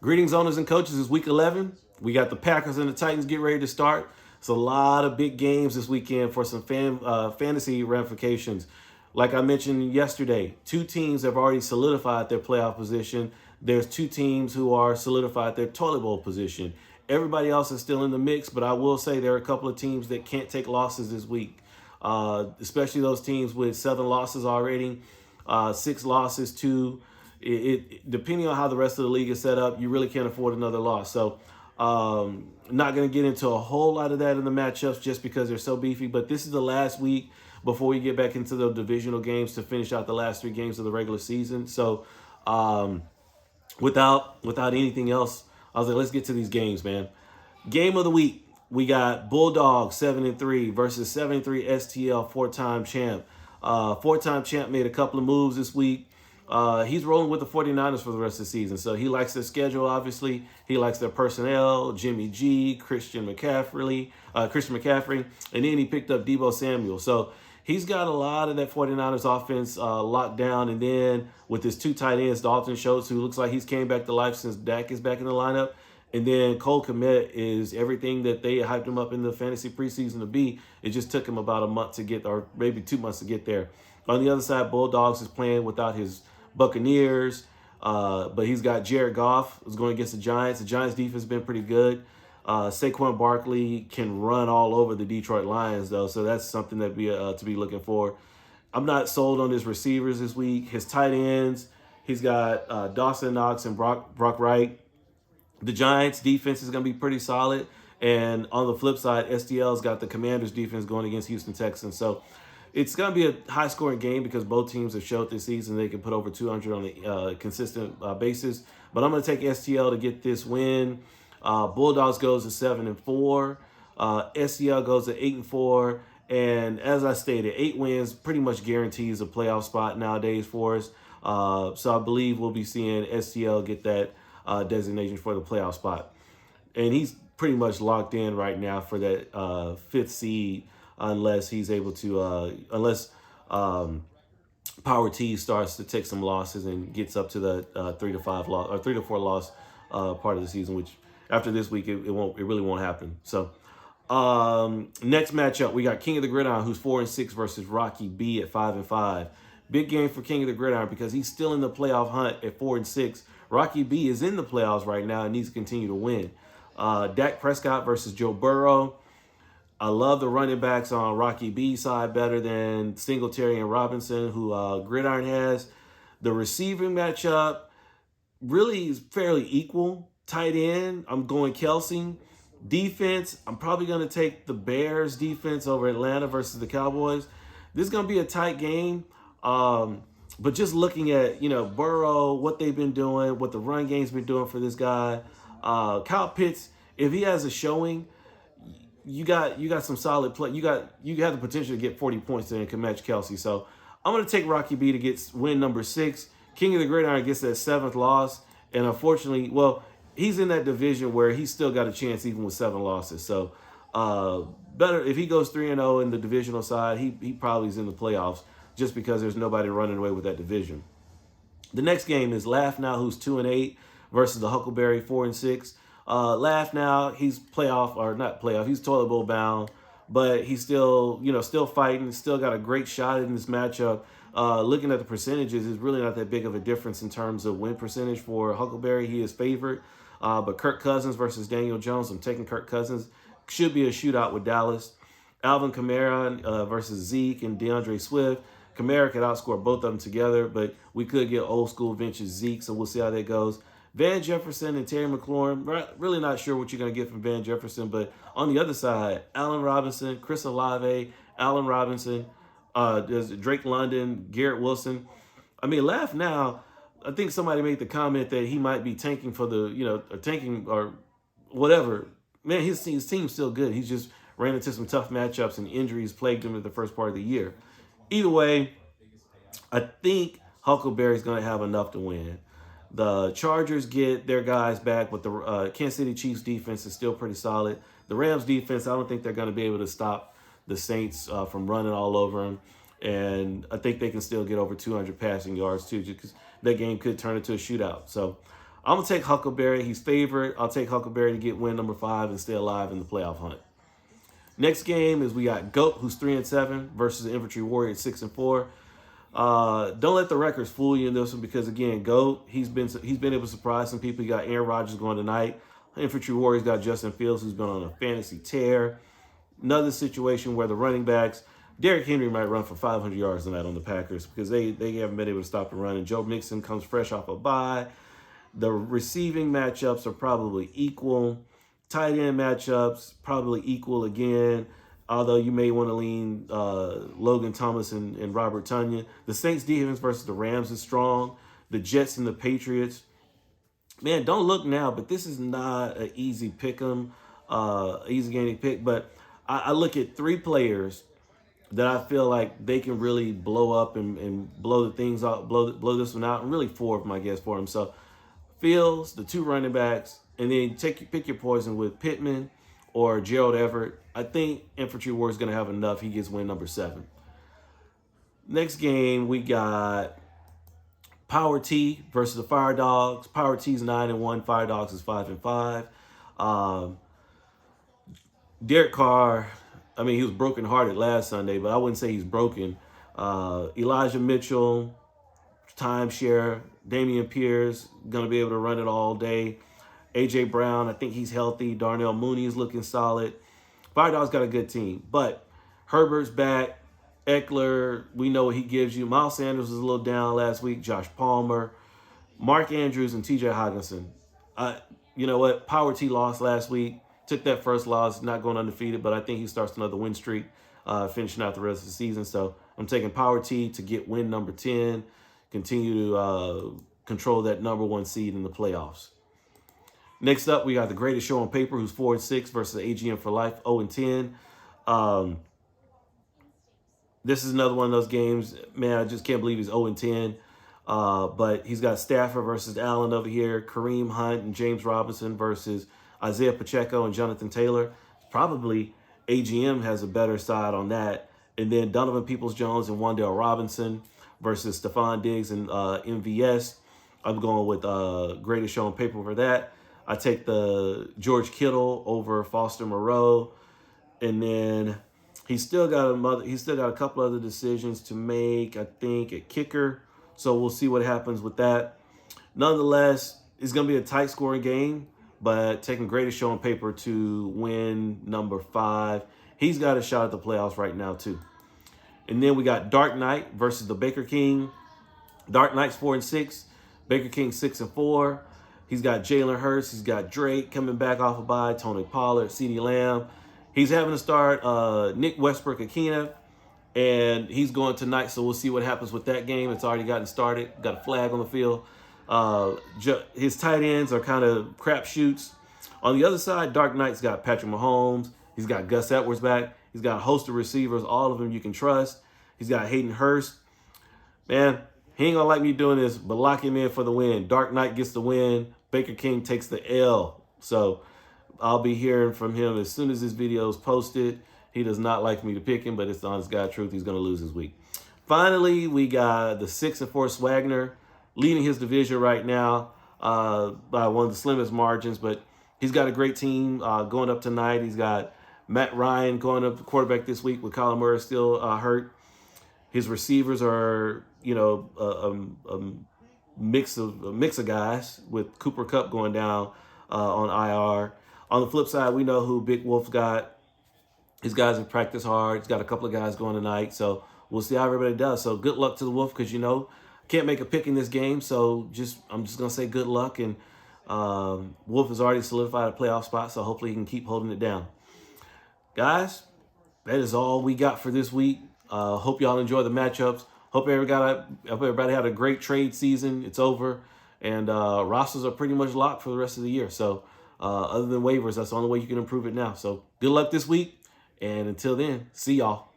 Greetings, owners and coaches. It's week 11. We got the Packers and the Titans get ready to start. It's a lot of big games this weekend for some fantasy ramifications. Like I mentioned yesterday, two teams have already solidified their playoff position. There's two teams who are solidified their toilet bowl position. Everybody else is still in the mix, but I will say there are a couple of teams that can't take losses this week, especially those teams with 7 losses already, 6 losses, 2. Depending on how the rest of the league is set up, you really can't afford another loss. So not going to get into a whole lot of that in the matchups just because they're so beefy. But this is the last week before we get back into the divisional games to finish out the last 3 games of the regular season. So without anything else, I was like, let's get to these games, man. Game of the week, we got Bulldogs 7-3 versus 7-3 STL 4-time champ. 4-time champ made a couple of moves this week. He's rolling with the 49ers for the rest of the season. So he likes their schedule, obviously. He likes their personnel, Jimmy G, Christian McCaffrey, and then he picked up Deebo Samuel. So he's got a lot of that 49ers offense locked down. And then with his 2 tight ends, Dalton Schultz, who looks like he's came back to life since Dak is back in the lineup. And then Cole Kmet is everything that they hyped him up in the fantasy preseason to be. It just took him about a month to get, or maybe 2 months to get there. On the other side, Bulldogs is playing without his Buccaneers, but he's got Jared Goff, who's going against the Giants. The Giants' defense has been pretty good. Saquon Barkley can run all over the Detroit Lions, though, so that's something that to be looking for. I'm not sold on his receivers this week. His tight ends, he's got Dawson Knox and Brock Wright. The Giants' defense is going to be pretty solid. And on the flip side, STL's got the Commanders' defense going against Houston Texans. So it's going to be a high-scoring game because both teams have showed this season they can put over 200 on a consistent basis. But I'm going to take STL to get this win. Bulldogs goes to 7-4. STL goes to 8-4. And as I stated, 8 wins pretty much guarantees a playoff spot nowadays for us. So I believe we'll be seeing STL get that designation for the playoff spot. And he's pretty much locked in right now for that 5th seed unless he's able to, unless Power T starts to take some losses and gets up to the 3 to 5 loss or 3 to 4 loss part of the season, which after this week, it really won't happen. So next matchup, we got King of the Gridiron, who's 4-6 versus Rocky B at 5-5. Big game for King of the Gridiron because he's still in the playoff hunt at 4-6. Rocky B is in the playoffs right now and needs to continue to win. Dak Prescott versus Joe Burrow. I love the running backs on Rocky B side better than Singletary and Robinson, who Gridiron has. The receiving matchup really is fairly equal. Tight end, I'm going Kelsey. Defense, I'm probably going to take the Bears defense over Atlanta versus the Cowboys. This is going to be a tight game. But just looking at, Burrow, what they've been doing, what the run game's been doing for this guy, Kyle Pitts, if he has a showing, you got some solid play. You have the potential to get 40 points there and can match Kelsey. So I'm going to take Rocky B to get win number 6. King of the Gridiron gets that 7th loss. And unfortunately, he's in that division where he's still got a chance even with 7 losses. So better if he goes 3-0 in the divisional side, he probably is in the playoffs just because there's nobody running away with that division. The next game is Laugh Now, who's 2-8 versus the Huckleberry 4-6. Laugh Now, he's he's toilet bowl bound, but he's still fighting, still got a great shot in this matchup. Looking at the percentages, it's really not that big of a difference in terms of win percentage for Huckleberry. He is favored. But Kirk Cousins versus Daniel Jones, I'm taking Kirk Cousins. Should be a shootout with Dallas. Alvin Kamara versus Zeke and DeAndre Swift. Kamara could outscore both of them together, but we could get old school vintage Zeke, so we'll see how that goes. Van Jefferson and Terry McLaurin, really not sure what you're going to get from Van Jefferson, but on the other side, Allen Robinson, Chris Olave, Allen Robinson, there's Drake London, Garrett Wilson. I mean, Laugh Now, I think somebody made the comment that he might be tanking for tanking or whatever. Man, his team's still good. He's just ran into some tough matchups and injuries plagued him in the first part of the year. Either way, I think Huckleberry's going to have enough to win. The Chargers get their guys back, but the Kansas City Chiefs defense is still pretty solid. The Rams defense, I don't think they're going to be able to stop the Saints from running all over them. And I think they can still get over 200 passing yards, too, because that game could turn into a shootout. So I'm going to take Huckleberry. He's favorite. I'll take Huckleberry to get win number 5 and stay alive in the playoff hunt. Next game is we got GOAT, who's 3-7, versus the Infantry Warrior at 6-4. Don't let the records fool you in this one because, again, GOAT, he's been able to surprise some people. He got Aaron Rodgers going tonight. Infantry Warriors got Justin Fields, who's been on a fantasy tear. Another situation where the running backs, Derrick Henry might run for 500 yards tonight on the Packers because they haven't been able to stop the run. And Joe Mixon comes fresh off a bye. The receiving matchups are probably equal. Tight end matchups, probably equal again, although you may want to lean Logan Thomas and Robert Tonyan. The Saints defense versus the Rams is strong. The Jets and the Patriots. Man, don't look now, but this is not an easy pick 'em, easy game to pick. But I look at 3 players that I feel like they can really blow up and blow the things out, blow this one out, and really 4 of them, I guess, for them. So Fields, the 2 running backs, and then pick your poison with Pittman or Gerald Everett. I think Infantry War is going to have enough. He gets win number 7. Next game, we got Power T versus the Fire Dogs. Power T's 9-1. Fire Dogs is 5-5. Derek Carr, I mean, he was brokenhearted last Sunday, but I wouldn't say he's broken. Elijah Mitchell, timeshare. Damian Pierce, going to be able to run it all day. A.J. Brown, I think he's healthy. Darnell Mooney is looking solid. Fire Dogs got a good team. But Herbert's back. Eckler, we know what he gives you. Miles Sanders was a little down last week. Josh Palmer. Mark Andrews and T.J. Hockenson. You know what? Power T lost last week. Took that first loss, not going undefeated, but I think he starts another win streak, finishing out the rest of the season. So I'm taking Power T to get win number 10. Continue to control that number 1 seed in the playoffs. Next up, we got the greatest show on paper, who's 4-6 versus AGM for life, 0-10. This is another one of those games. Man, I just can't believe he's 0-10. But he's got Stafford versus Allen over here, Kareem Hunt and James Robinson versus Isaiah Pacheco and Jonathan Taylor. Probably AGM has a better side on that. And then Donovan Peoples-Jones and Wan'Dale Robinson versus Stephon Diggs and MVS. I'm going with greatest show on paper for that. I take the George Kittle over Foster Moreau. And then he's still got a couple other decisions to make, I think, at kicker. So we'll see what happens with that. Nonetheless, it's going to be a tight scoring game, but taking greatest show on paper to win number 5. He's got a shot at the playoffs right now, too. And then we got Dark Knight versus the Baker King. Dark Knight's 4-6. Baker King 6-4. He's got Jalen Hurts. He's got Drake coming back off a bye. Tony Pollard, CeeDee Lamb. He's having to start Nick Westbrook-Akina, and he's going tonight, so we'll see what happens with that game. It's already gotten started. Got a flag on the field. His tight ends are kind of crapshoots. On the other side, Dark Knight's got Patrick Mahomes. He's got Gus Edwards back. He's got a host of receivers, all of them you can trust. He's got Hayden Hurst. Man, he ain't going to like me doing this, but lock him in for the win. Dark Knight gets the win. Baker King takes the L. So I'll be hearing from him as soon as this video is posted. He does not like me to pick him, but it's the honest God truth. He's going to lose this week. Finally, we got the 6-4 Swagner leading his division right now by one of the slimmest margins, but he's got a great team going up tonight. He's got Matt Ryan going up to quarterback this week with Kyler Murray still hurt. His receivers are, you know, a mix of guys with Cooper Kupp going down on IR. On the flip side, we know who Big Wolf's got. His guys have practiced hard. He's got a couple of guys going tonight, so we'll see how everybody does. So good luck to the Wolf, because, you know, can't make a pick in this game, so I'm just going to say good luck. And Wolf has already solidified a playoff spot, so hopefully he can keep holding it down. Guys, that is all we got for this week. Hope y'all enjoy the matchups. Hope everybody had a great trade season. It's over, and rosters are pretty much locked for the rest of the year. So other than waivers, that's the only way you can improve it now. So good luck this week, and until then, see y'all.